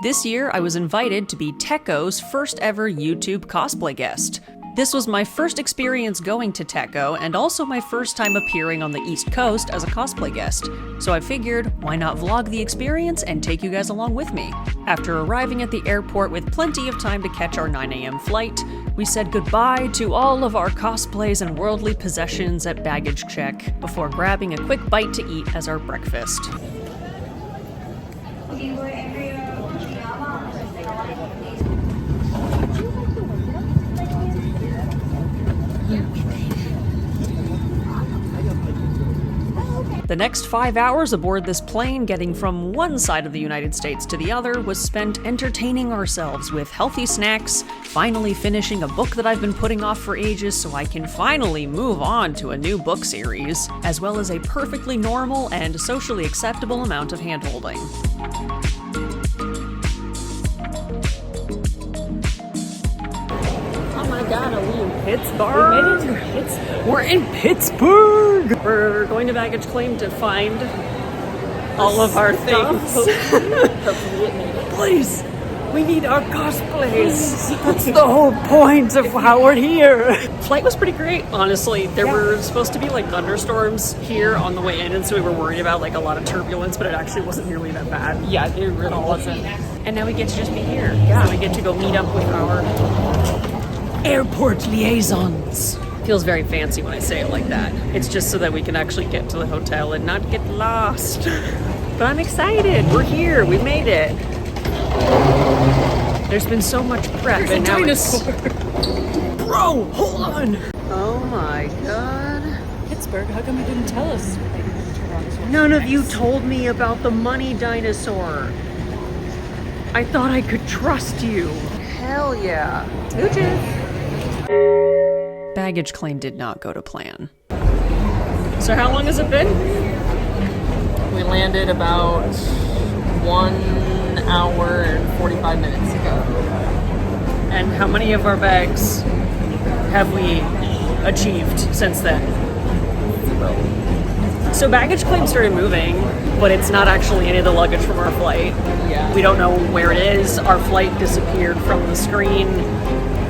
This year, I was invited to be Tekko's first ever YouTube cosplay guest. This was my first experience going to Tekko, and also my first time appearing on the East Coast as a cosplay guest. So I figured, why not vlog the experience and take you guys along with me? After arriving at the airport with plenty of time to catch our 9 a.m. flight, we said goodbye to all of our cosplays and worldly possessions at baggage check, before grabbing a quick bite to eat as our breakfast. The next 5 hours aboard this plane, getting from one side of the United States to the other, was spent entertaining ourselves with healthy snacks, finally finishing a book that I've been putting off for ages so I can finally move on to a new book series, as well as a perfectly normal and socially acceptable amount of hand-holding. God, are we in Pittsburgh? We made it to Pittsburgh. We're in Pittsburgh! We're going to baggage claim to find all of our things. Please! We need our cosplays! That's the whole point of how we're here! Flight was pretty great, honestly. There were supposed to be like thunderstorms here on the way in, and so we were worried about like a lot of turbulence, but it actually wasn't nearly that bad. Yeah, it really wasn't. And now we get to just be here. Yeah. So we get to go meet up with our airport liaisons. Feels very fancy when I say it like that. It's just so that we can actually get to the hotel and not get lost. But I'm excited. We're here. We made it. There's been so much prep. There's and a now dinosaur. Bro, hold on. Oh my god. Pittsburgh, how come you didn't tell us? None of you told me about the money dinosaur. I thought I could trust you. Hell yeah. Baggage claim did not go to plan. So how long has it been? We landed about 1 hour and 45 minutes ago. And how many of our bags have we achieved since then? So baggage claim started moving, but it's not actually any of the luggage from our flight. Yeah. We don't know where it is. Our flight disappeared from the screen.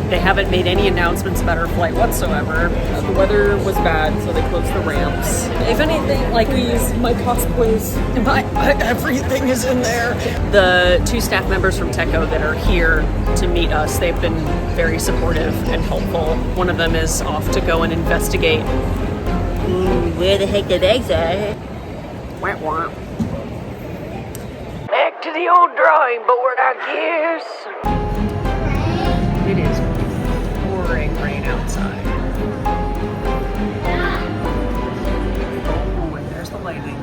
They haven't made any announcements about our flight whatsoever. The weather was bad, so they closed the ramps. If anything, like Please, my cosplays. everything is in there. The 2 staff members from Tekko that are here to meet us, they've been very supportive and helpful. One of them is off to go and investigate. Where the heck the bags are? Wah wah. Back to the old drawing board, I guess. It is pouring rain outside. Oh, and there's the lightning.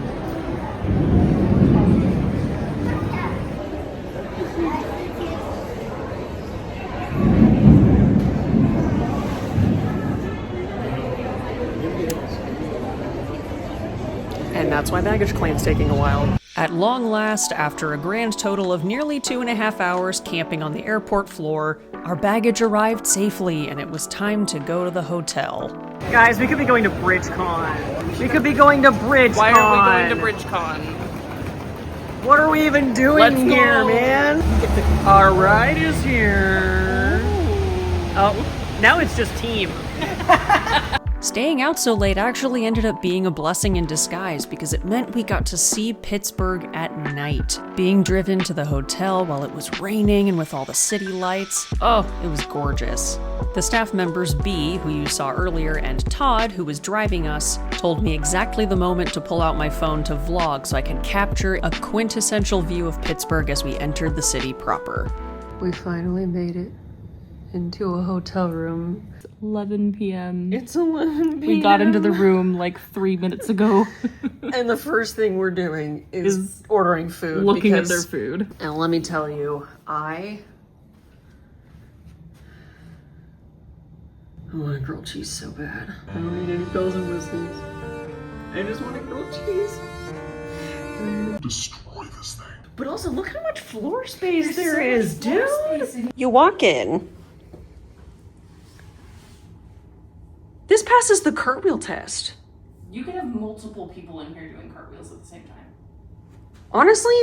And that's why baggage claim's taking a while. At long last, after a grand total of nearly 2.5 hours camping on the airport floor, our baggage arrived safely and it was time to go to the hotel. Guys, we could be going to BridgeCon. We could be going to BridgeCon. Why are we going to BridgeCon? What are we even doing Let's here, go. man? Our ride is here. Oh, now it's just team. Staying out so late actually ended up being a blessing in disguise because it meant we got to see Pittsburgh at night. Being driven to the hotel while it was raining and with all the city lights, oh, it was gorgeous. The staff members B, who you saw earlier, and Todd, who was driving us, told me exactly the moment to pull out my phone to vlog so I can capture a quintessential view of Pittsburgh as we entered the city proper. We finally made it into a hotel room. 11 p.m. It's 11 p.m. We got into the room like 3 minutes ago. And the first thing we're doing is ordering food. Looking at their food. And let me tell you, I want a grilled cheese so bad. I don't need any bells and whistles. I just want a grilled cheese. Destroy this thing. But also, look how much floor space there is, dude! You walk in. This passes the cartwheel test. You could have multiple people in here doing cartwheels at the same time. Honestly,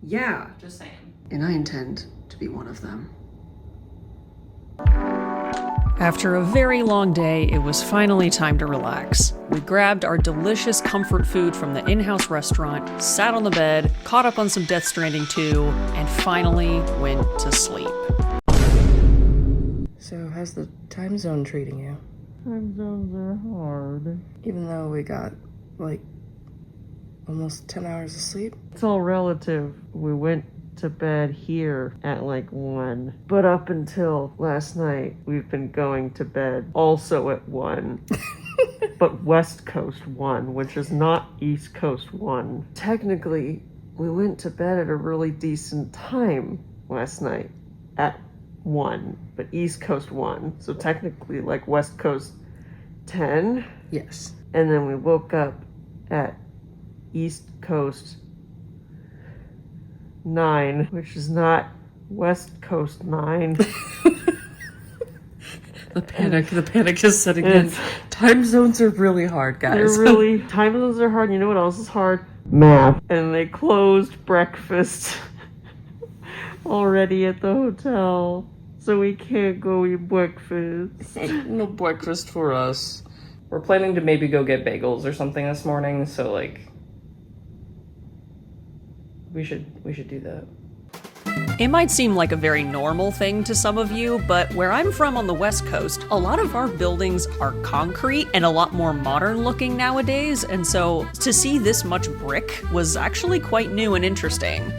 yeah. Just saying. and I intend to be one of them. After a very long day, it was finally time to relax. We grabbed our delicious comfort food from the in-house restaurant, sat on the bed, caught up on some Death Stranding 2, and finally went to sleep. So how's the time zone treating you? Time zones are hard. Even though we got, like, almost 10 hours of sleep? It's all relative. We went to bed here at like 1. But up until last night, we've been going to bed also at 1. But West Coast 1, which is not East Coast 1. Technically, we went to bed at a really decent time last night at 1, but East Coast 1. So technically like West Coast 10. Yes. And then we woke up at East Coast 9, which is not West Coast 9. The panic is setting in. Time zones are really hard, guys. Time zones are hard. You know what else is hard? Math. And they closed breakfast already at the hotel, so we can't go eat breakfast. No breakfast for us. We're planning to maybe go get bagels or something this morning, so like we should do that. It might seem like a very normal thing to some of you, but where I'm from on the West Coast, a lot of our buildings are concrete and a lot more modern looking nowadays, and so to see this much brick was actually quite new and interesting.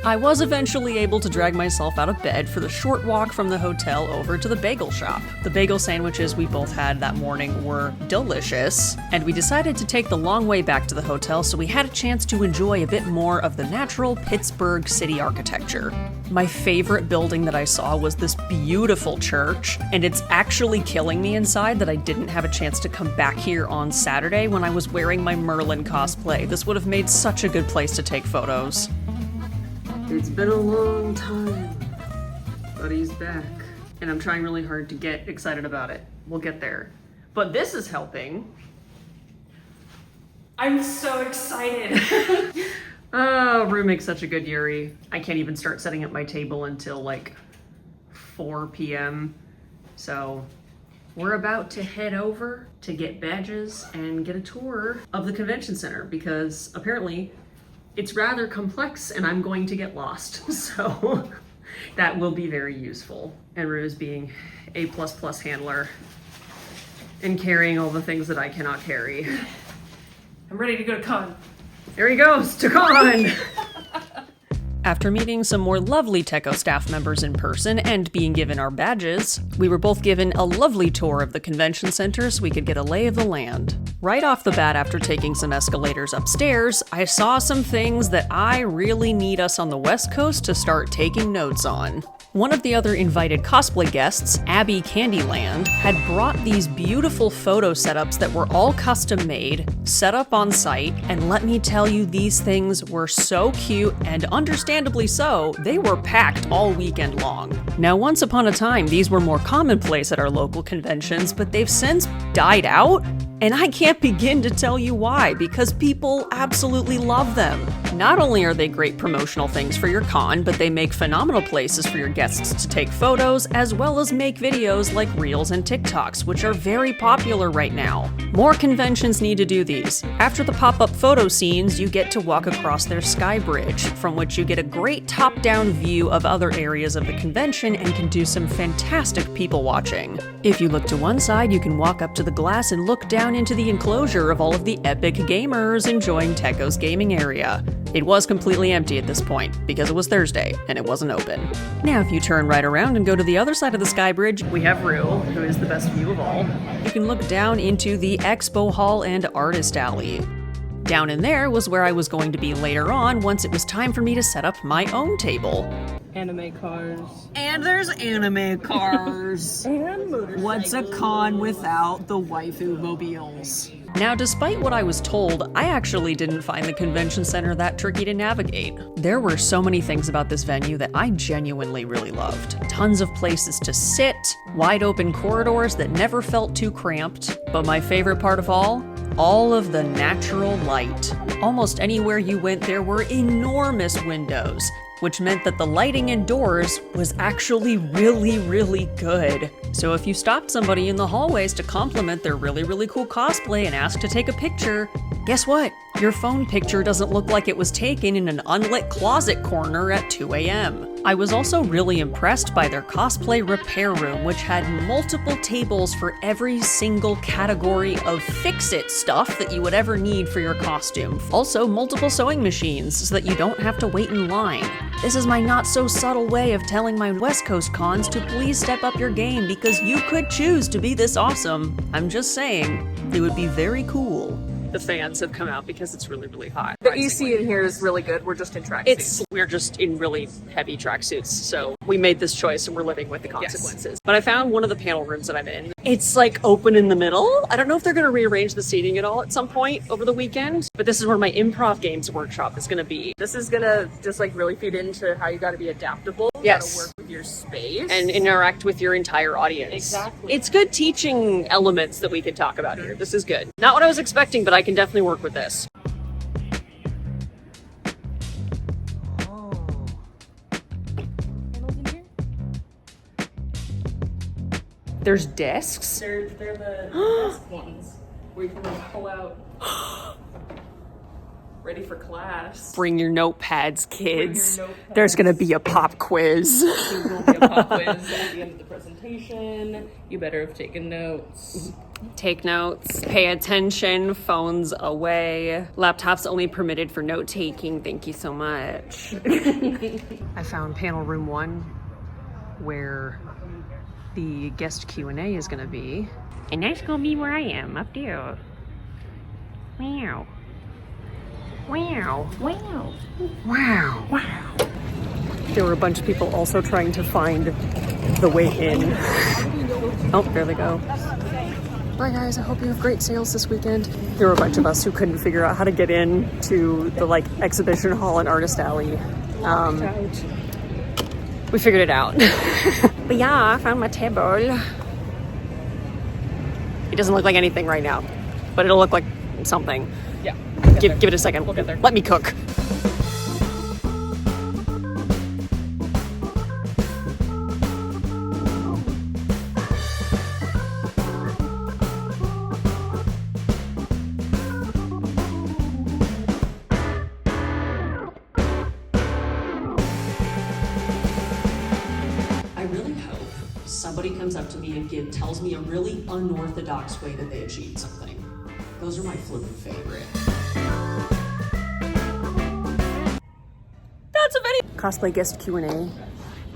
I was eventually able to drag myself out of bed for the short walk from the hotel over to the bagel shop. The bagel sandwiches we both had that morning were delicious, and we decided to take the long way back to the hotel so we had a chance to enjoy a bit more of the natural Pittsburgh city architecture. My favorite building that I saw was this beautiful church, and it's actually killing me inside that I didn't have a chance to come back here on Saturday when I was wearing my Merlin cosplay. This would have made such a good place to take photos. It's been a long time, but he's back. And I'm trying really hard to get excited about it. We'll get there. But this is helping. I'm so excited. Room makes such a good Yuri. I can't even start setting up my table until like 4 p.m. So we're about to head over to get badges and get a tour of the convention center because apparently it's rather complex and I'm going to get lost, so that will be very useful. And Rue being A++ handler and carrying all the things that I cannot carry. I'm ready to go to con. There he goes, to con! After meeting some more lovely Tekko staff members in person and being given our badges, we were both given a lovely tour of the convention center so we could get a lay of the land. Right off the bat, after taking some escalators upstairs, I saw some things that I really need us on the West Coast to start taking notes on. One of the other invited cosplay guests, Abby Candyland, had brought these beautiful photo setups that were all custom made, set up on site, and let me tell you, these things were so cute, and understandably so, they were packed all weekend long. Now, once upon a time, these were more commonplace at our local conventions, but they've since died out, and I can't begin to tell you why, because people absolutely love them. Not only are they great promotional things for your con, but they make phenomenal places for your guests to take photos, as well as make videos like Reels and TikToks, which are very popular right now. More conventions need to do these. After the pop-up photo scenes, you get to walk across their sky bridge, from which you get a great top-down view of other areas of the convention and can do some fantastic people watching. If you look to one side, you can walk up to the glass and look down into the enclosure of all of the epic gamers enjoying Tekko's gaming area. It was completely empty at this point, because it was Thursday, and it wasn't open. Now if you turn right around and go to the other side of the sky bridge, we have Rue, who is the best view of all. You can look down into the Expo Hall and Artist Alley. Down in there was where I was going to be later on once it was time for me to set up my own table. Anime cars. And there's anime cars. And motorcycles. What's a con without the waifu mobiles? Now, despite what I was told, I actually didn't find the convention center that tricky to navigate. There were so many things about this venue that I genuinely really loved. Tons of places to sit, wide open corridors that never felt too cramped, but my favorite part of all of the natural light. Almost anywhere you went, there were enormous windows. which meant that the lighting indoors was actually really good. So if you stopped somebody in the hallways to compliment their really cool cosplay and ask to take a picture, guess what? Your phone picture doesn't look like it was taken in an unlit closet corner at 2 a.m. I was also really impressed by their cosplay repair room, which had multiple tables for every single category of fix-it stuff that you would ever need for your costume. Also, multiple sewing machines so that you don't have to wait in line. This is my not-so-subtle way of telling my West Coast cons to please step up your game because you could choose to be this awesome. I'm just saying, it would be very cool. The fans have come out because it's really hot. The EC in here is really good. We're just in tracksuits. We're just in really heavy tracksuits, so we made this choice and we're living with the consequences. But I found one of the panel rooms that I'm in. It's like open in the middle. I don't know if they're gonna rearrange the seating at all at some point over the weekend, but this is where my improv games workshop is gonna be. This is gonna just like really feed into how you gotta be adaptable. Yes. You gotta work with your space. And interact with your entire audience. Exactly. It's good teaching elements that we can talk about here. This is good. Not what I was expecting, but I can definitely work with this. There's desks? They're the desk ones where you can like pull out ready for class. Bring your notepads, kids. Bring your notepads. There's gonna be a pop quiz. There will be a pop quiz at the end of the presentation. You better have taken notes. Take notes, pay attention, phones away. Laptops only permitted for note taking. Thank you so much. I found panel room 1 where the guest Q&A is gonna be. And that's gonna be where I am, up there. Wow. Wow. Wow. Wow. Wow. There were a bunch of people also trying to find the way in. Oh, there they go. Bye guys, I hope you have great sales this weekend. There were a bunch of us who couldn't figure out how to get in to the like exhibition hall and artist alley. We figured it out. But yeah, I found my table. It doesn't look like anything right now, but it'll look like something. Yeah. Give it a second. We'll get there. Let me cook. I really hope somebody comes up to me and tells me a really unorthodox way that they achieved something. Those are my flippin' favorite. That's a video. Cosplay guest Q&A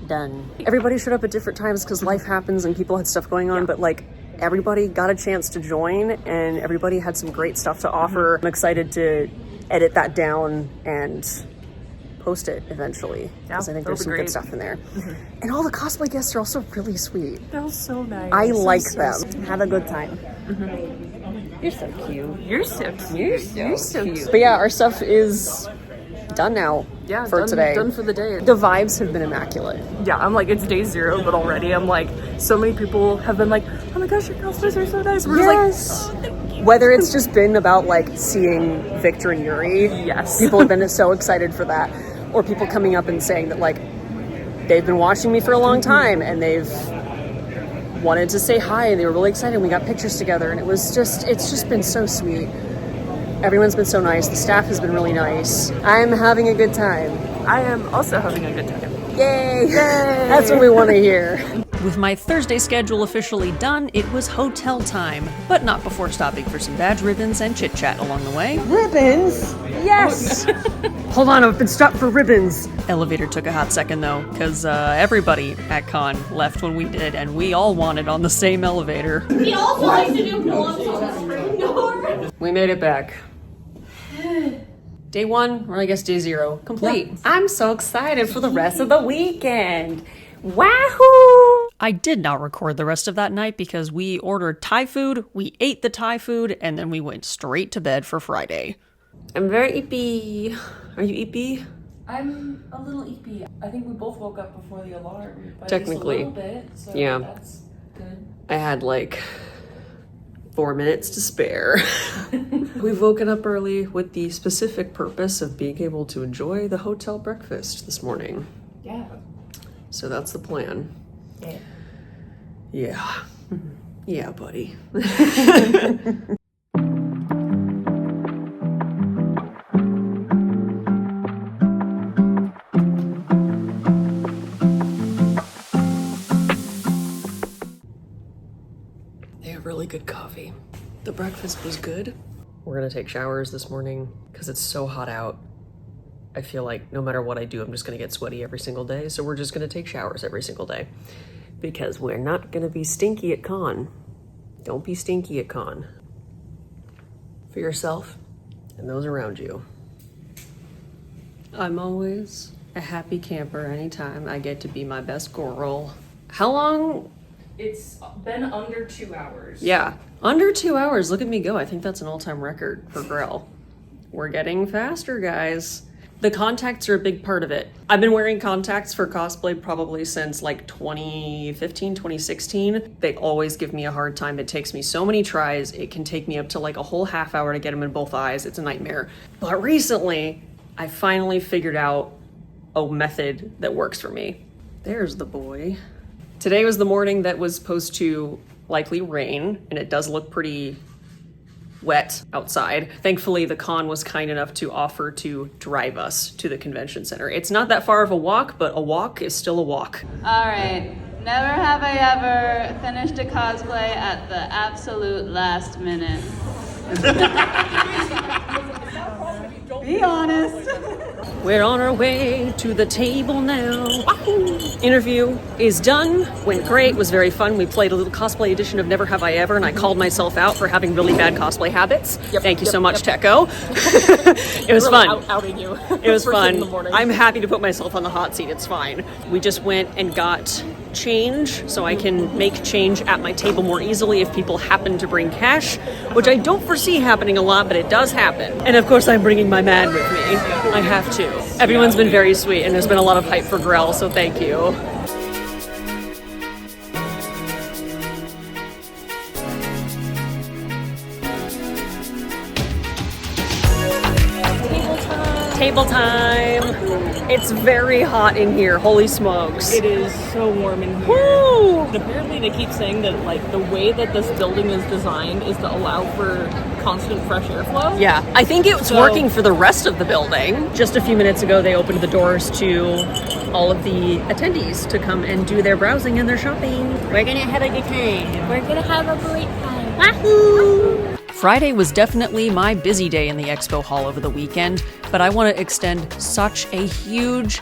done. Everybody showed up at different times because life happens and people had stuff going on, but like everybody got a chance to join and everybody had some great stuff to offer. I'm excited to edit that down and post it eventually because I think there's some good stuff in there. And all the cosplay guests are also really sweet. They're so nice. I like them. Have a good time. You're so cute. You're so cute. You're so cute. But yeah, our stuff is done now for today. Done for the day. The vibes have been immaculate. Yeah, I'm like, it's day 0, but already I'm like, so many people have been like, oh my gosh, your cosplays are so nice. We're just like, oh, thank you. Whether it's just been about like seeing Victor and Yuri. Yes. People have been so excited for that. Or people coming up and saying that like they've been watching me for a long time and they've wanted to say hi and they were really excited. We got pictures together and it's just been so sweet. Everyone's been so nice. The staff has been really nice. I'm having a good time. I am also having a good time. Yay! Yay! That's what we want to hear. With my Thursday schedule officially done, it was hotel time, but not before stopping for some badge ribbons and chit-chat along the way. Ribbons? Yes! Hold on, I've been stopped for ribbons. Elevator took a hot second though, because everybody at con left when we did, and we all wanted on the same elevator. He also likes to do pull-ups on the screen door. We made it back. Day 1, or I guess day 0, complete. I'm so excited for the rest of the weekend. Wahoo! I did not record the rest of that night because we ordered Thai food, we ate the Thai food, and then we went straight to bed for Friday. I'm very eepy. Are you eepy? I'm a little eepy. I think we both woke up before the alarm. By Technically. just a little bit, so Yeah. that's good. I had like 4 minutes to spare. We've woken up early with the specific purpose of being able to enjoy the hotel breakfast this morning. Yeah. So that's the plan. Yeah. Yeah. Yeah, buddy. They have really good coffee. The breakfast was good. We're gonna take showers this morning because it's so hot out. I feel like no matter what I do, I'm just gonna get sweaty every single day. So we're just gonna take showers every single day because we're not gonna be stinky at con. Don't be stinky at con. For yourself and those around you. I'm always a happy camper anytime I get to be my best girl. How long? It's been under 2 hours. Yeah, under 2 hours. Look at me go. I think that's an all-time record for Grell. We're getting faster, guys. The contacts are a big part of it. I've been wearing contacts for cosplay probably since like 2015, 2016. They always give me a hard time. It takes me so many tries. It can take me up to like a whole half hour to get them in both eyes. It's a nightmare. But recently, I finally figured out a method that works for me. There's the boy. Today was the morning that was supposed to likely rain, and it does look pretty wet outside. Thankfully, the con was kind enough to offer to drive us to the convention center. It's not that far of a walk, but a walk is still a walk. All right, never have I ever finished a cosplay at the absolute last minute. Be honest. We're on our way to the table now. Wahoo! Interview is done. Went great. Was very fun. We played a little cosplay edition of Never Have I Ever, and I called myself out for having really bad cosplay habits. Thank you so much, Tekko. It was fun. Outing you. It was First thing in the fun. morning. I'm happy to put myself on the hot seat. It's fine. We just went and got change so I can make change at my table more easily if people happen to bring cash, which I don't foresee happening a lot, but it does happen. And of course I'm bringing my man with me. I have to. Everyone's been very sweet and there's been a lot of hype for Grell, so thank you. Table time. It's very hot in here. Holy smokes. It is so warm in here. Woo! And apparently they keep saying that like the way that this building is designed is to allow for constant fresh airflow. Yeah, I think it's working for the rest of the building. Just a few minutes ago, they opened the doors to all of the attendees to come and do their browsing and their shopping. We're gonna have a good time. We're gonna have a great time. Wahoo! Friday was definitely my busy day in the expo hall over the weekend, but I want to extend such a huge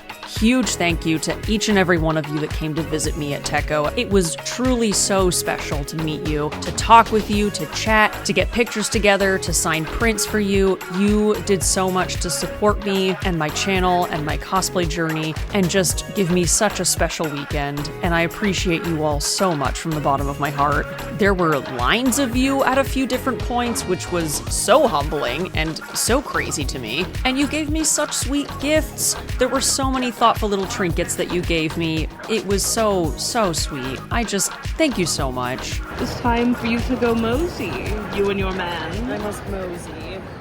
thank you to each and every one of you that came to visit me at Tekko. It was truly so special to meet you, to talk with you, to chat, to get pictures together, to sign prints for you. You did so much to support me and my channel and my cosplay journey and just give me such a special weekend. And I appreciate you all so much from the bottom of my heart. There were lines of you at a few different points, which was so humbling and so crazy to me. And you gave me such sweet gifts. There were so many thoughtful little trinkets that you gave me. It was so sweet. I just thank you so much. It's time for you to go mosey, you and your man. I must mosey.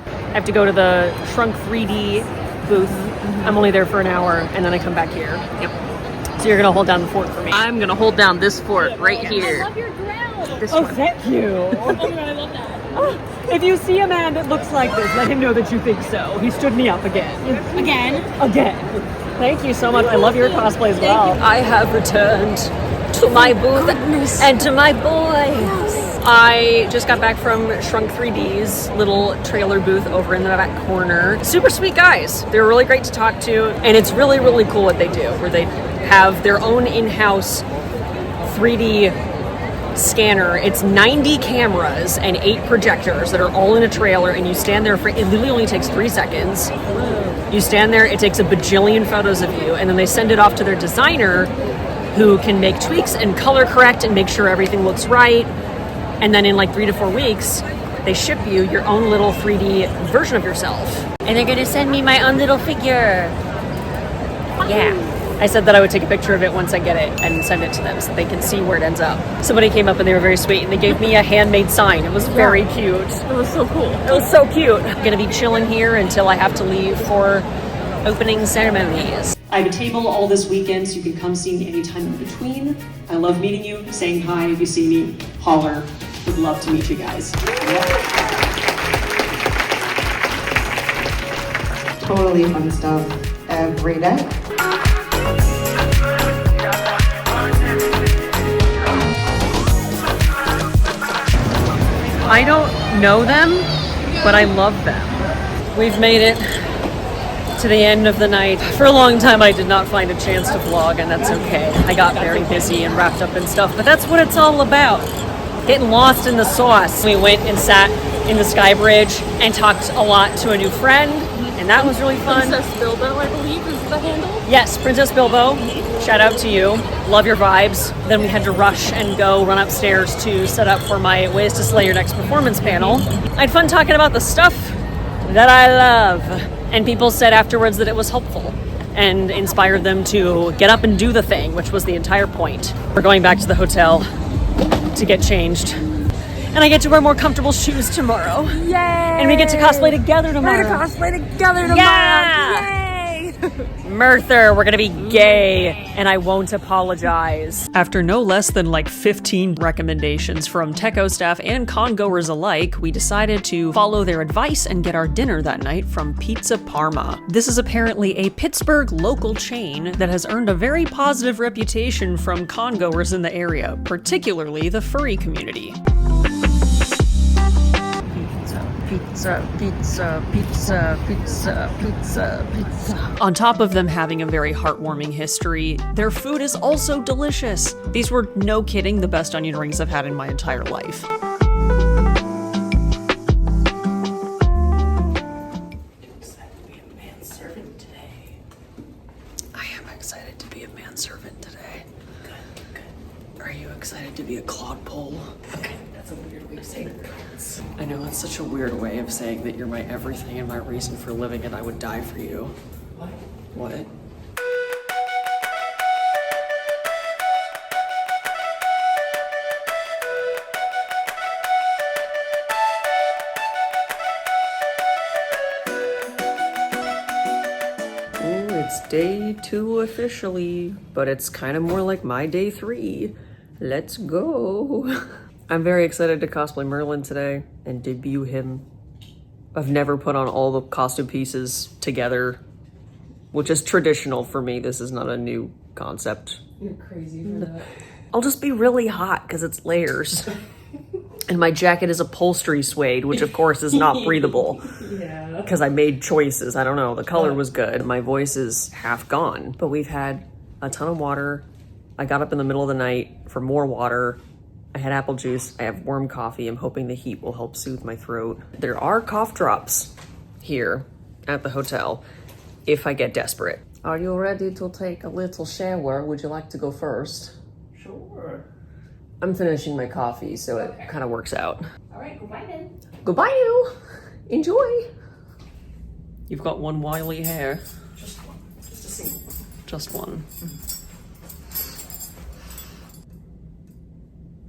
I have to go to the Shrunk 3D booth. I'm only there for an hour and then I come back here. Yep. So you're gonna hold down the fort for me. I'm gonna hold down this fort right here. I love your grill. Oh, thank you. Oh my God, I love that. If you see a man that looks like this, let him know that you think so. He stood me up again. Again. Thank you so much. I love your cosplay as well. I have returned to my booth and to my boy. I just got back from Shrunk 3D's little trailer booth over in the back corner. Super sweet guys. They're really great to talk to, and it's really cool what they do, where they have their own in-house 3D scanner. It's 90 cameras and 8 projectors that are all in a trailer, and you stand there for, it literally only takes 3 seconds. You stand there, it takes a bajillion photos of you, and then they send it off to their designer who can make tweaks and color correct and make sure everything looks right. And then in like 3 to 4 weeks, they ship you your own little 3D version of yourself. And they're gonna send me my own little figure. Yeah. I said that I would take a picture of it once I get it and send it to them so they can see where it ends up. Somebody came up and they were very sweet and they gave me a handmade sign. It was very cute. It was so cool. It was so cute. I'm gonna be chilling here until I have to leave for opening ceremonies. I have a table all this weekend, so you can come see me anytime in between. I love meeting you, saying hi. If you see me, holler. Would love to meet you guys. Totally fun stuff every day. I don't know them, but I love them. We've made it to the end of the night. For a long time I did not find a chance to vlog, and that's okay. I got very busy and wrapped up in stuff, but that's what it's all about. Getting lost in the sauce. We went and sat in the Sky Bridge and talked a lot to a new friend, and that was really fun. Princess Bilbo, I believe, is the handle. Yes, Princess Bilbo. Shout out to you. Love your vibes. Then we had to rush and go run upstairs to set up for my Ways to Slay Your Next Performance panel. I had fun talking about the stuff that I love. And people said afterwards that it was helpful and inspired them to get up and do the thing, which was the entire point. We're going back to the hotel to get changed. And I get to wear more comfortable shoes tomorrow. Yay! And we get to cosplay together tomorrow. We're gonna cosplay together tomorrow. Yeah! Yay! Merther, we're gonna be gay, and I won't apologize. After no less than like 15 recommendations from Tekko staff and con-goers alike, we decided to follow their advice and get our dinner that night from Pizza Parma. This is apparently a Pittsburgh local chain that has earned a very positive reputation from con-goers in the area, particularly the furry community. Pizza, pizza, pizza, pizza, pizza, pizza. On top of them having a very heartwarming history, their food is also delicious. These were, no kidding, the best onion rings I've had in my entire life. Excited to be a manservant today. I am excited to be a manservant today. Good. Are you excited to be a clodpole? Okay, that's a weird way of saying it. I know it's such a weird way of saying that you're my everything and my reason for living and I would die for you. What? What? Oh, it's day 2 officially, but it's kind of more like my day 3. Let's go. I'm very excited to cosplay Merlin today and debut him. I've never put on all the costume pieces together, which is traditional for me. This is not a new concept. You're crazy for that. I'll just be really hot because it's layers. And my jacket is upholstery suede, which of course is not breathable. Yeah. Because I made choices. I don't know. The color was good. My voice is half gone. But we've had a ton of water. I got up in the middle of the night for more water. I had apple juice. I have warm coffee. I'm hoping the heat will help soothe my throat. There are cough drops here at the hotel if I get desperate. Are you ready to take a little shower? Would you like to go first? Sure. I'm finishing my coffee, so it kind of works out. All right, goodbye then. Goodbye, you. Enjoy. You've got one wily hair. Just one. Just a single one. Just one.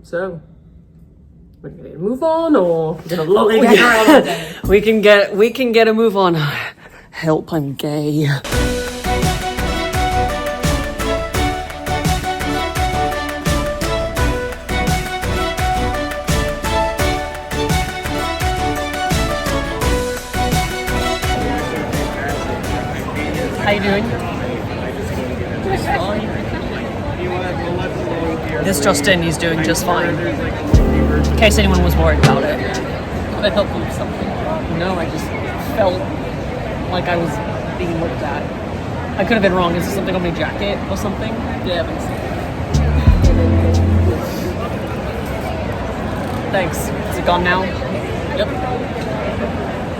So, we're gonna move on, or we're gonna lolly around all day? We can get a move on. Help, I'm gay. How you doing? This Justin, he's doing just fine. In case anyone was worried about it. Can I help you with something? No, I just felt like I was being looked at. I could have been wrong. Is this something on my jacket or something? Yeah, but thanks. Is it gone now? Yep.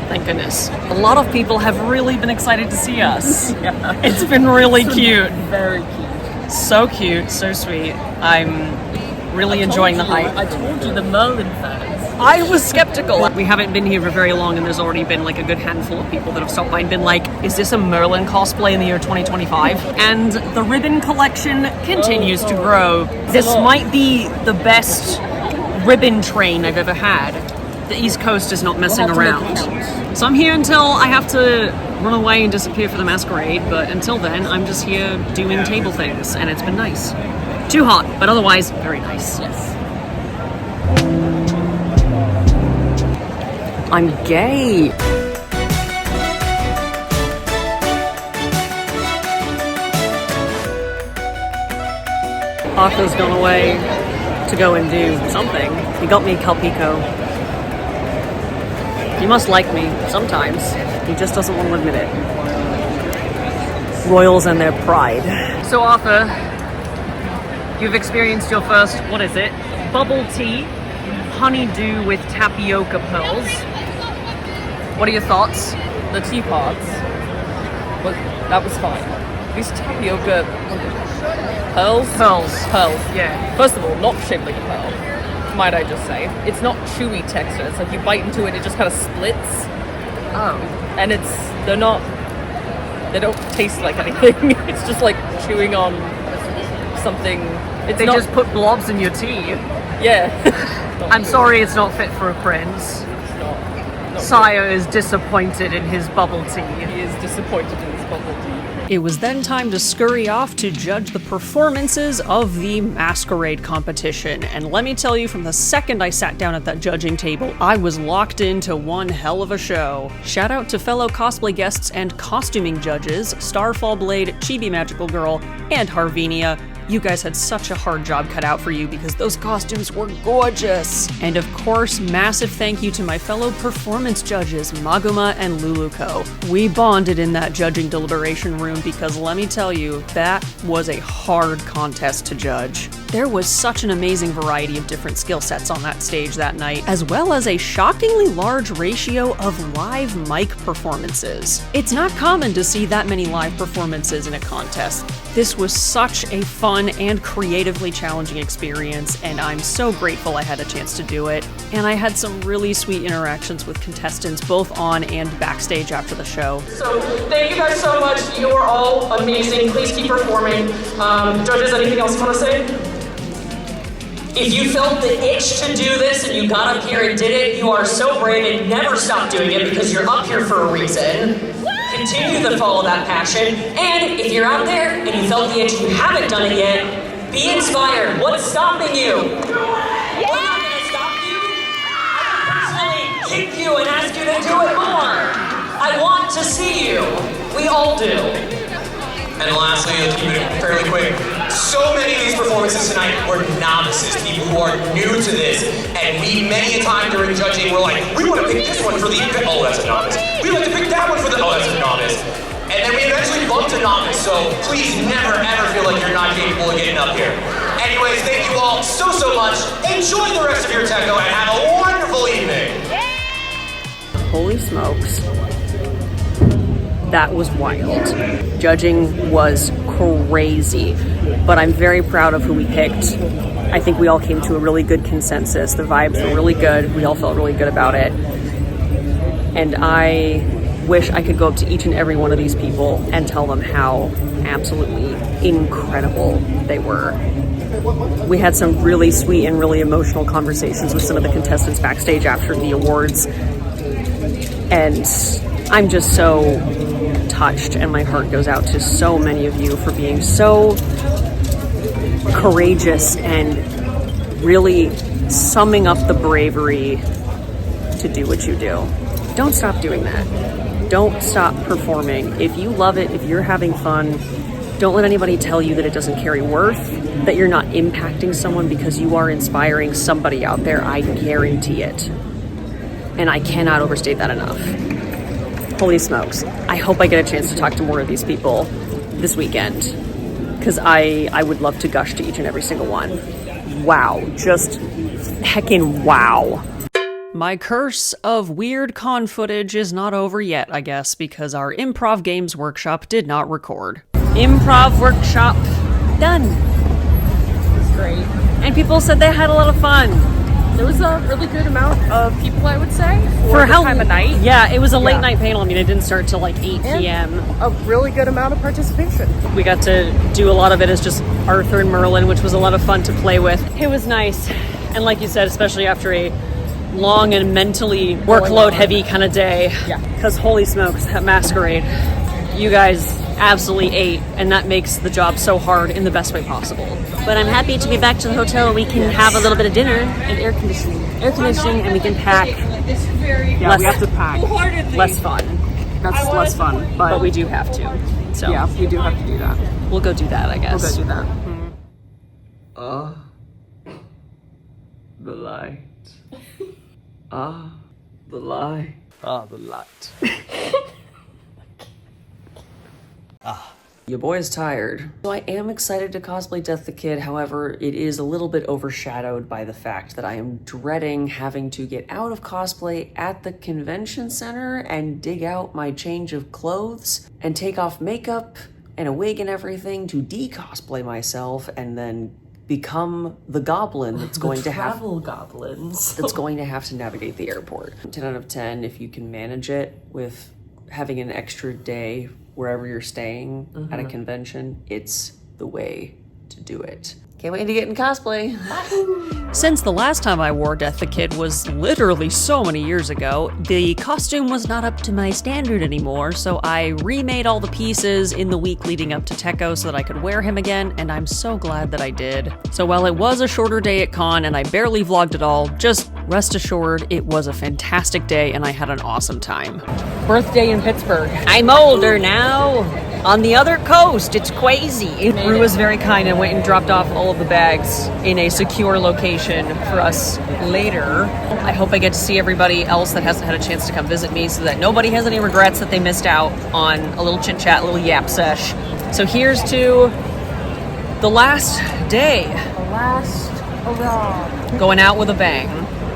Thank goodness. A lot of people have really been excited to see us. Yeah. It's been really cute. Very cute. So cute, so sweet. I'm really enjoying the hype. I told you, the Merlin fans. I was skeptical. We haven't been here for very long, and there's already been like a good handful of people that have stopped by and been like, is this a Merlin cosplay in the year 2025? And the ribbon collection continues to grow. This might be the best ribbon train I've ever had. The East Coast is not messing around. So I'm here until I have to run away and disappear for the masquerade, but until then, I'm just here doing table things, and it's been nice. Too hot, but otherwise, very nice. Yes. I'm gay. Arthur's gone away to go and do something. He got me Calpico. He must like me sometimes. He just doesn't want to admit it. Royals and their pride. So Arthur, you've experienced your first, what is it? Bubble tea, honeydew with tapioca pearls. What are your thoughts? The teapots. That was fine. These tapioca pearls? Pearls, yeah. First of all, not shaped like a pearl, might I just say. It's not chewy texture. It's like you bite into it, it just kind of splits. Oh. And they don't taste like anything. It's just like chewing on something. They just put blobs in your tea. Yeah. I'm sorry it's not fit for a prince. Sire is disappointed in his bubble tea. He is disappointed in his bubble tea. It was then time to scurry off to judge the performances of the masquerade competition. And let me tell you, from the second I sat down at that judging table, I was locked into one hell of a show. Shout out to fellow cosplay guests and costuming judges, Starfall Blade, Chibi Magical Girl, and Harvenia. You guys had such a hard job cut out for you because those costumes were gorgeous. And of course, massive thank you to my fellow performance judges, Maguma and Luluko. We bonded in that judging deliberation room because let me tell you, that was a hard contest to judge. There was such an amazing variety of different skill sets on that stage that night, as well as a shockingly large ratio of live mic performances. It's not common to see that many live performances in a contest. This was such a fun and creatively challenging experience, and I'm so grateful I had a chance to do it. And I had some really sweet interactions with contestants both on and backstage after the show. So thank you guys so much. You are all amazing. Please keep performing. Judges, anything else you want to say? If you felt the itch to do this and you got up here and did it, you are so brave and never stop doing it because you're up here for a reason. Continue to follow that passion. And if you're out there and you felt the itch and you haven't done it yet, be inspired. What's stopping you? We're not going to stop you. I will personally kick you and ask you to do it more. I want to see you. We all do. And lastly, let's keep it fairly quick. So many of these performances tonight were novices, people who are new to this. And we, many a time during judging, we're like, we want to pick this one for the, oh, that's a novice. We like to pick that one for the, oh, that's a novice. And then we eventually bumped a novice, so please never ever feel like you're not capable of getting up here. Anyways, thank you all so much. Enjoy the rest of your Tekko and have a wonderful evening. Holy smokes. That was wild. Judging was crazy, but I'm very proud of who we picked. I think we all came to a really good consensus. The vibes were really good. We all felt really good about it. And I wish I could go up to each and every one of these people and tell them how absolutely incredible they were. We had some really sweet and really emotional conversations with some of the contestants backstage after the awards. And I'm just so touched, and my heart goes out to so many of you for being so courageous and really summing up the bravery to do what you do. Don't stop doing that. Don't stop performing. If you love it, if you're having fun, don't let anybody tell you that it doesn't carry worth, that you're not impacting someone, because you are inspiring somebody out there. I guarantee it. And I cannot overstate that enough. Holy smokes. I hope I get a chance to talk to more of these people this weekend, because I would love to gush to each and every single one. Wow. Just heckin' wow. My curse of weird con footage is not over yet, I guess, because our Improv Games workshop did not record. Improv workshop done. It was great. And people said they had a lot of fun. There was a really good amount of people, I would say, for the how time of night. Yeah, it was a late Yeah. night panel. I mean, it didn't start till like 8 p.m. A really good amount of participation. We got to do a lot of it as just Arthur and Merlin, which was a lot of fun to play with. It was nice. And like you said, especially after a long and mentally workload heavy kind of day. Yeah. Because holy smokes, that masquerade, you guys absolutely ate, and that makes the job so hard in the best way possible. But I'm happy to be back to the hotel and we can have a little bit of dinner and air conditioning, and we can pack. Yeah, we have to pack. Less fun. That's less fun, But we do have to. So yeah, we do have to do that. we'll go do that, I guess. We'll go do that. The light. The light. The light. Your boy is tired. So I am excited to cosplay Death the Kid, however, it is a little bit overshadowed by the fact that I am dreading having to get out of cosplay at the convention center and dig out my change of clothes and take off makeup and a wig and everything to de-cosplay myself and then become the goblin that's going to have goblins. that's going to have to navigate the airport. 10 out of 10 if you can manage it with having an extra day wherever you're staying at a convention. It's the way to do it. Can't wait to get in cosplay. Since the last time I wore Death the Kid was literally so many years ago, the costume was not up to my standard anymore, so I remade all the pieces in the week leading up to Tekko so that I could wear him again, and I'm so glad that I did. So while it was a shorter day at con and I barely vlogged at all, just rest assured it was a fantastic day and I had an awesome time. Birthday in Pittsburgh. I'm older now. On the other coast, it's crazy. Rue was very kind and went and dropped off all of the bags in a secure location for us later. I hope I get to see everybody else that hasn't had a chance to come visit me so that nobody has any regrets that they missed out on a little chit chat, a little yap sesh. So here's to the last day. The last hurrah. Going out with a bang.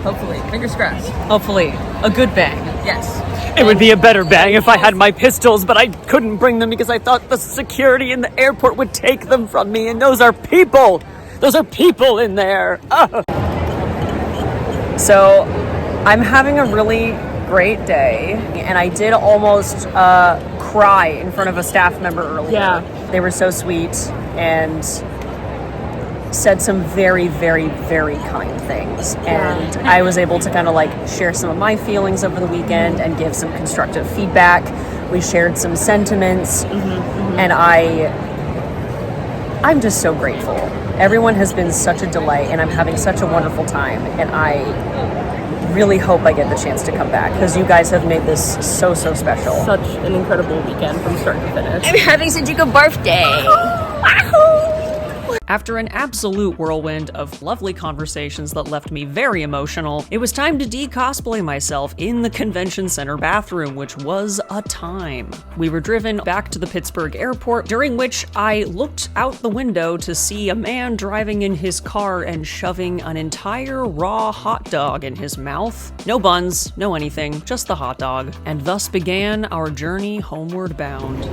Hopefully. Fingers crossed. Hopefully, a good bang. Yes. It would be a better bang if I had my pistols, but I couldn't bring them because I thought the security in the airport would take them from me, and those are people! Those are people in there! Oh. So, I'm having a really great day, and I did almost cry in front of a staff member earlier. Yeah. They were so sweet, and said some very, very, very kind things. And I was able to kind of like share some of my feelings over the weekend and give some constructive feedback. We shared some sentiments, and I'm just so grateful. Everyone has been such a delight, and I'm having such a wonderful time, and I really hope I get the chance to come back because you guys have made this so, so special. Such an incredible weekend from start to finish. I'm having such a good birthday! After an absolute whirlwind of lovely conversations that left me very emotional, it was time to de-cosplay myself in the convention center bathroom, which was a time. We were driven back to the Pittsburgh airport, during which I looked out the window to see a man driving in his car and shoving an entire raw hot dog in his mouth. No buns, no anything, just the hot dog. And thus began our journey homeward bound.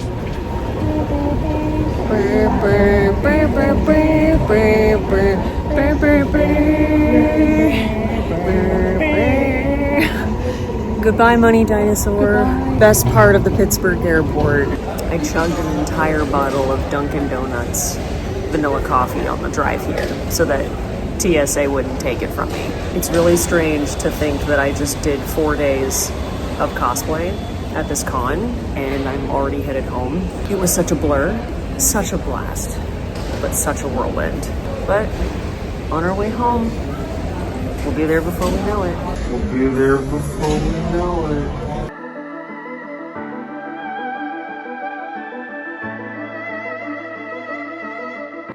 Goodbye, Money Dinosaur. Best part of the Pittsburgh airport. I chugged an entire bottle of Dunkin' Donuts vanilla coffee on the drive here so that TSA wouldn't take it from me. It's really strange to think that I just did 4 days of cosplay at this con and I'm already headed home. It was such a blur, such a blast, but such a whirlwind. But on our way home, we'll be there before we know it. We'll be there before we know it.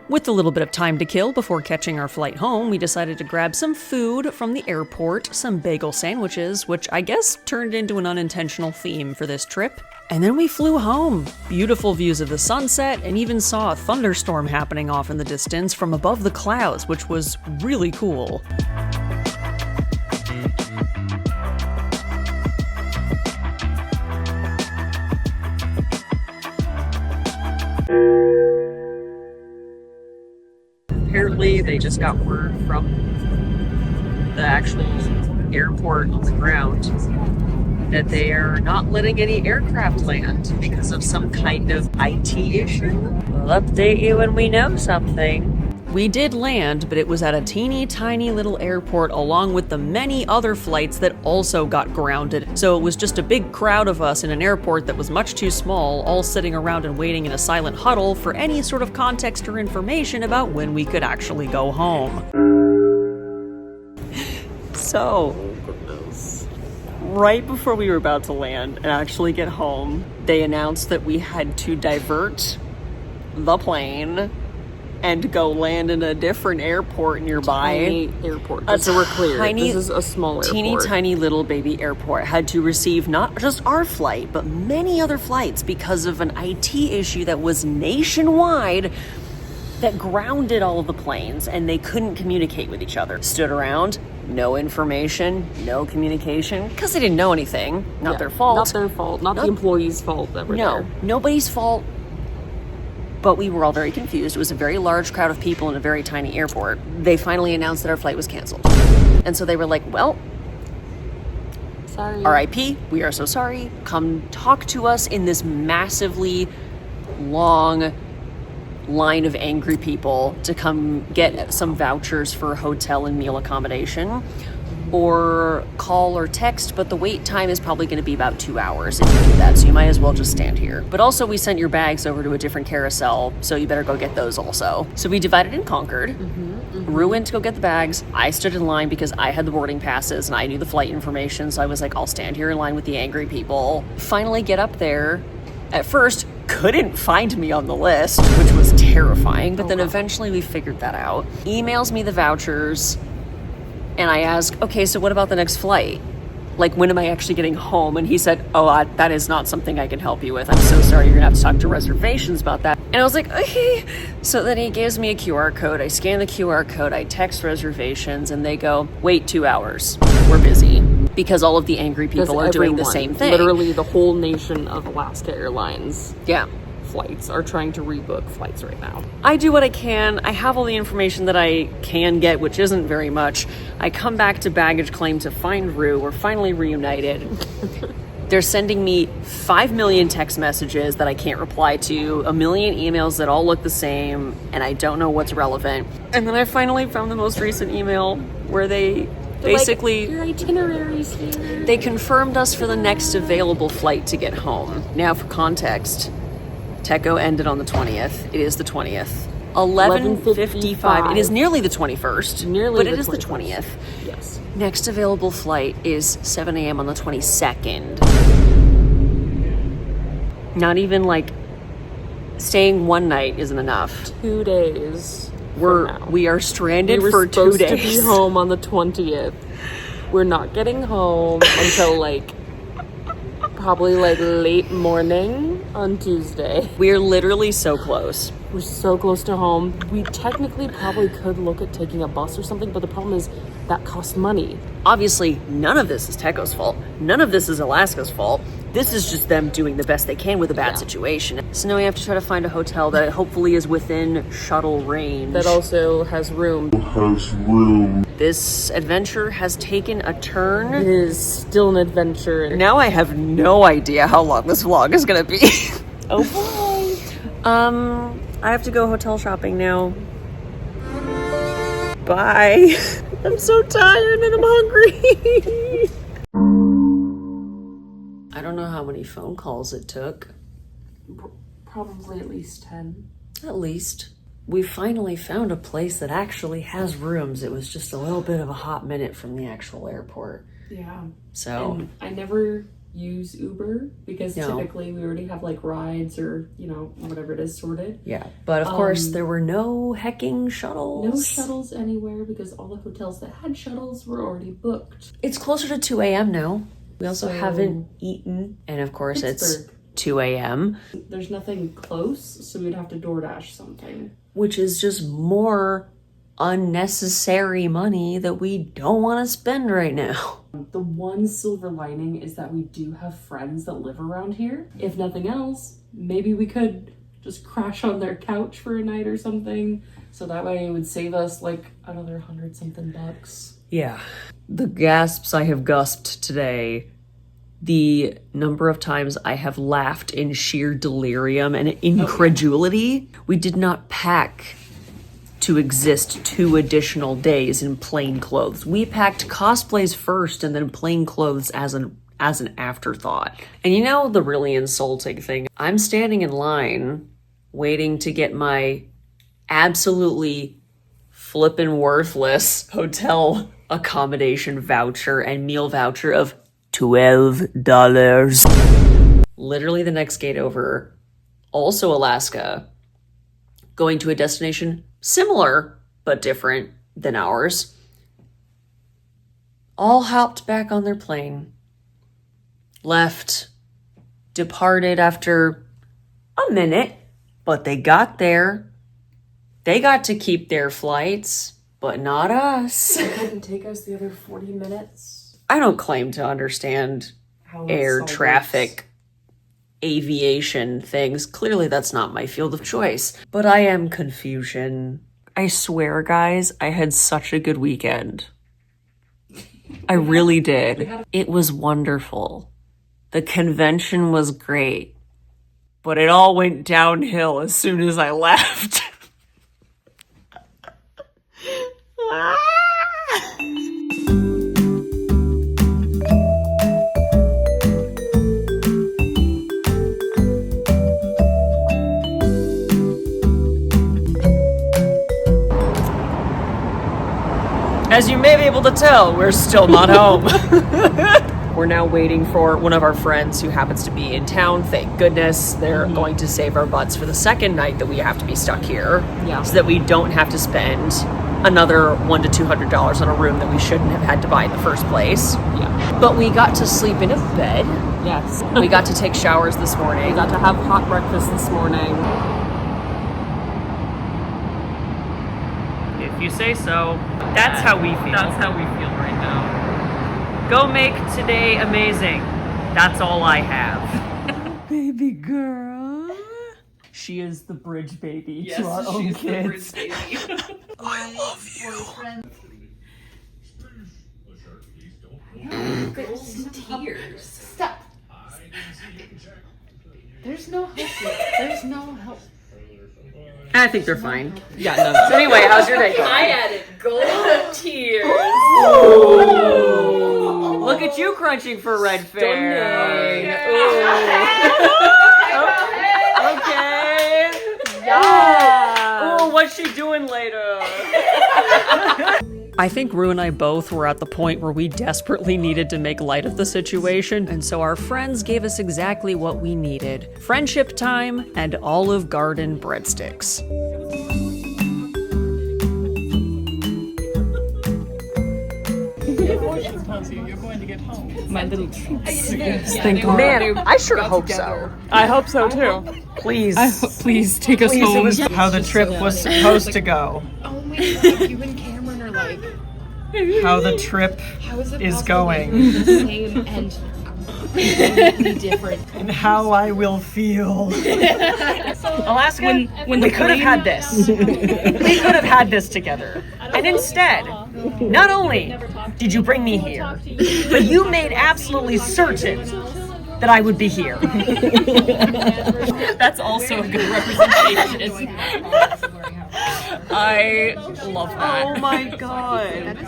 With a little bit of time to kill before catching our flight home, we decided to grab some food from the airport, some bagel sandwiches, which I guess turned into an unintentional theme for this trip. And then we flew home. Beautiful views of the sunset, and even saw a thunderstorm happening off in the distance from above the clouds, which was really cool. Apparently, they just got word from the actual airport on the ground that they are not letting any aircraft land because of some kind of IT issue. We'll update you when we know something. We did land, but it was at a teeny tiny little airport along with the many other flights that also got grounded. So it was just a big crowd of us in an airport that was much too small, all sitting around and waiting in a silent huddle for any sort of context or information about when we could actually go home. So, right before we were about to land and actually get home, they announced that we had to divert the plane and go land in a different airport nearby. Tiny airport. So we're clear. This is a small airport. Teeny tiny little baby airport. Had to receive not just our flight, but many other flights because of an IT issue that was nationwide that grounded all of the planes and they couldn't communicate with each other. Stood around, no information, no communication, because they didn't know anything. Not their fault. Not their fault. Not the employees' fault that were there. No, nobody's fault. But we were all very confused. It was a very large crowd of people in a very tiny airport. They finally announced that our flight was canceled. And so they were like, well, sorry. RIP, we are so sorry. Come talk to us in this massively long line of angry people to come get some vouchers for hotel and meal accommodation, or call or text, but the wait time is probably going to be about 2 hours if you do that, so you might as well just stand here. But also we sent your bags over to a different carousel, so you better go get those also. So we divided and conquered. Rue went to go get the bags. I stood in line because I had the boarding passes and I knew the flight information, so I was like, I'll stand here in line with the angry people. Finally get up there. At first, couldn't find me on the list, which was terrifying, but then eventually we figured that out. Emails me the vouchers, and I ask, okay, so what about the next flight? Like, when am I actually getting home? And he said, that is not something I can help you with. I'm so sorry, you're gonna have to talk to reservations about that. And I was like, okay. So then he gives me a QR code. I scan the QR code, I text reservations, and they go, wait 2 hours, we're busy. Because all of the angry people are doing the same thing. Literally the whole nation of Alaska Airlines. Yeah. Flights are trying to rebook flights right now. I do what I can. I have all the information that I can get, which isn't very much. I come back to baggage claim to find Rue. We're finally reunited. They're sending me 5 million text messages that I can't reply to, a million emails that all look the same, and I don't know what's relevant. And then I finally found the most recent email where they basically, like, your itinerary's here. They confirmed us for the next available flight to get home. Now, for context, Tekko ended on the 20th. It is the 20th. 11:55. It is nearly the 21st, but it is the 20th. Yes. Next available flight is 7 a.m. on the 22nd. Not even like staying one night isn't enough. 2 days. We are stranded for 2 days. We were supposed to be home on the 20th. We're not getting home until like probably like late morning on Tuesday. We're literally so close. We're so close to home. We technically probably could look at taking a bus or something, but the problem is that costs money. Obviously, none of this is Tekko's fault. None of this is Alaska's fault. This is just them doing the best they can with a bad situation. So now we have to try to find a hotel that hopefully is within shuttle range. That also has room. This adventure has taken a turn. It is still an adventure. Now I have no idea how long this vlog is gonna be. Oh boy. I have to go hotel shopping now. Bye. I'm so tired and I'm hungry. I don't know how many phone calls it took. Probably at least 10. At least. We finally found a place that actually has rooms. It was just a little bit of a hot minute from the actual airport. Yeah. So. And I never use Uber because typically we already have like rides or, you know, whatever it is sorted. Yeah. But of course there were no hecking shuttles. No shuttles anywhere because all the hotels that had shuttles were already booked. It's closer to 2 a.m. now. We also haven't eaten. And of course Pittsburgh. It's 2 a.m. There's nothing close, so we'd have to DoorDash something. Which is just more unnecessary money that we don't want to spend right now. The one silver lining is that we do have friends that live around here. If nothing else, maybe we could just crash on their couch for a night or something. So that way it would save us like another $100-something bucks. Yeah. The gasps I have gusped today, the number of times I have laughed in sheer delirium and incredulity. We did not pack to exist 2 additional days in plain clothes. We packed cosplays first and then plain clothes as an afterthought. And you know the really insulting thing? I'm standing in line waiting to get my absolutely flippin' worthless hotel accommodation voucher and meal voucher of $12. Literally the next gate over, also Alaska, going to a destination similar but different than ours. All hopped back on their plane, left, departed after a minute, but they got there. They got to keep their flights, but not us. It couldn't take us the other 40 minutes. I don't claim to understand How air this all traffic, aviation things. Clearly that's not my field of choice, but I am confusion. I swear, guys, I had such a good weekend. I really did. It was wonderful. The convention was great, but it all went downhill as soon as I left. As you may be able to tell, we're still not home. We're now waiting for one of our friends who happens to be in town. Thank goodness. They're going to save our butts for the second night that we have to be stuck here. Yeah. So that we don't have to spend another $100 to $200 on a room that we shouldn't have had to buy in the first place. Yeah. But we got to sleep in a bed. Yes. We got to take showers this morning. We got to have hot breakfast this morning. If you say so. That's how we feel. That's how we feel right now. Go make today amazing. That's all I have. Baby girl. She is the bridge baby to our own kids. I love you. Tears. Stop. There's no help. There's no help. I think they're fine. Yeah, no. So anyway, how's your day going? I added gold tears. Ooh. Look at you crunching for red fairy. Okay. Yeah. Ooh, what's she doing later? I think Rue and I both were at the point where we desperately needed to make light of the situation, and so our friends gave us exactly what we needed. Friendship time and Olive Garden breadsticks. My little treats. Man, I sure hope so. I hope so too. Please. Please take us home. How the trip was supposed to go. Oh my god, you and Cameron are like, How the trip how is it is possible going. that you're the same and completely different? And how I will feel. Alaska, when we could have had this. We could have had this together. And instead, not only did you bring me here, but you made absolutely certain that I would be here. That's also a good representation. I love that. Oh my god.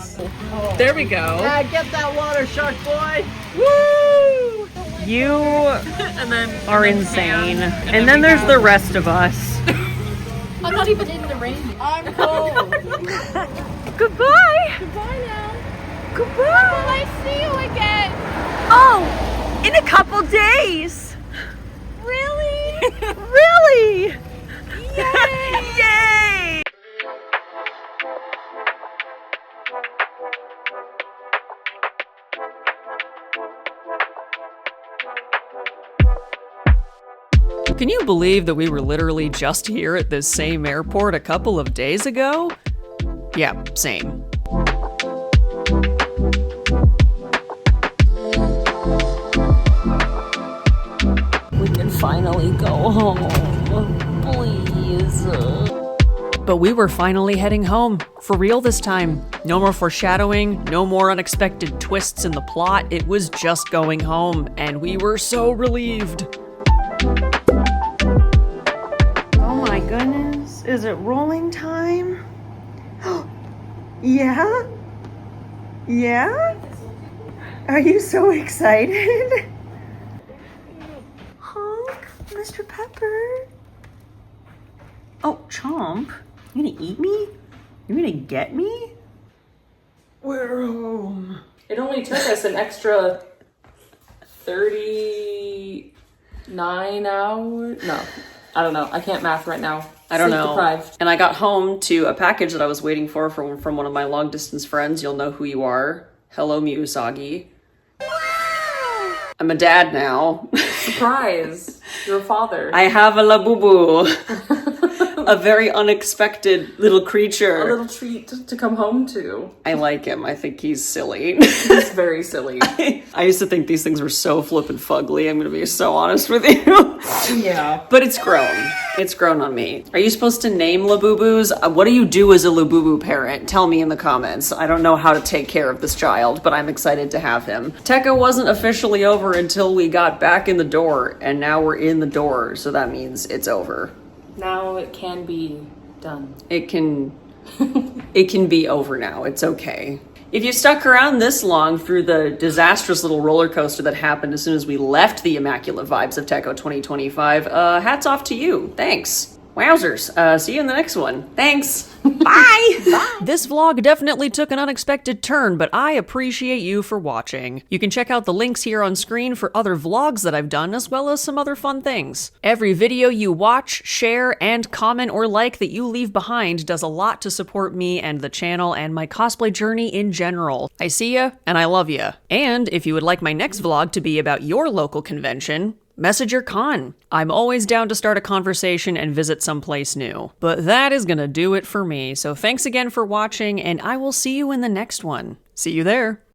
There we go. Get that water shark, boy! Woo! You are insane. And then there's the rest of us. I'm not even in the rain. I'm cold. Goodbye! Goodbye now. Goodbye! Will I see you again? Oh! In a couple days! Really? Really? Yay! Yay! Can you believe that we were literally just here at this same airport a couple of days ago? Yeah, same. We can finally go home. Please. But we were finally heading home. For real this time. No more foreshadowing, no more unexpected twists in the plot. It was just going home, and we were so relieved. Oh my goodness. Is it rolling time? Yeah? Yeah? Are you so excited? Honk, Mr. Pepper. Oh, Chomp. You gonna eat me? You gonna get me? We're home. It only took us an extra 39 hours. No, I don't know. I can't math right now. I don't Sleep know. Deprived. And I got home to a package that I was waiting for from one of my long distance friends. You'll know who you are. Hello, Miyusagi. I'm a dad now. Surprise! You're a father. I have a labubu. A very unexpected little creature. A little treat to come home to. I like him. I think he's silly. It's very silly. I used to think these things were so flippin' fugly. I'm gonna be so honest with you. Yeah. But it's grown. It's grown on me. Are you supposed to name Labubus? What do you do as a Labubu parent? Tell me in the comments. I don't know how to take care of this child, but I'm excited to have him. Tekko wasn't officially over until we got back in the door, and now we're in the door, so that means it's over. Now it can be done. It can be over now. It's okay. If you stuck around this long through the disastrous little roller coaster that happened as soon as we left the immaculate vibes of Tekko 2025, hats off to you. Thanks. Wowzers. See you in the next one. Thanks. Bye. Bye. This vlog definitely took an unexpected turn, but I appreciate you for watching. You can check out the links here on screen for other vlogs that I've done, as well as some other fun things. Every video you watch, share, and comment or like that you leave behind does a lot to support me and the channel and my cosplay journey in general. I see ya, and I love ya. And if you would like my next vlog to be about your local convention, message your con. I'm always down to start a conversation and visit someplace new. But that is gonna do it for me, so thanks again for watching, and I will see you in the next one. See you there.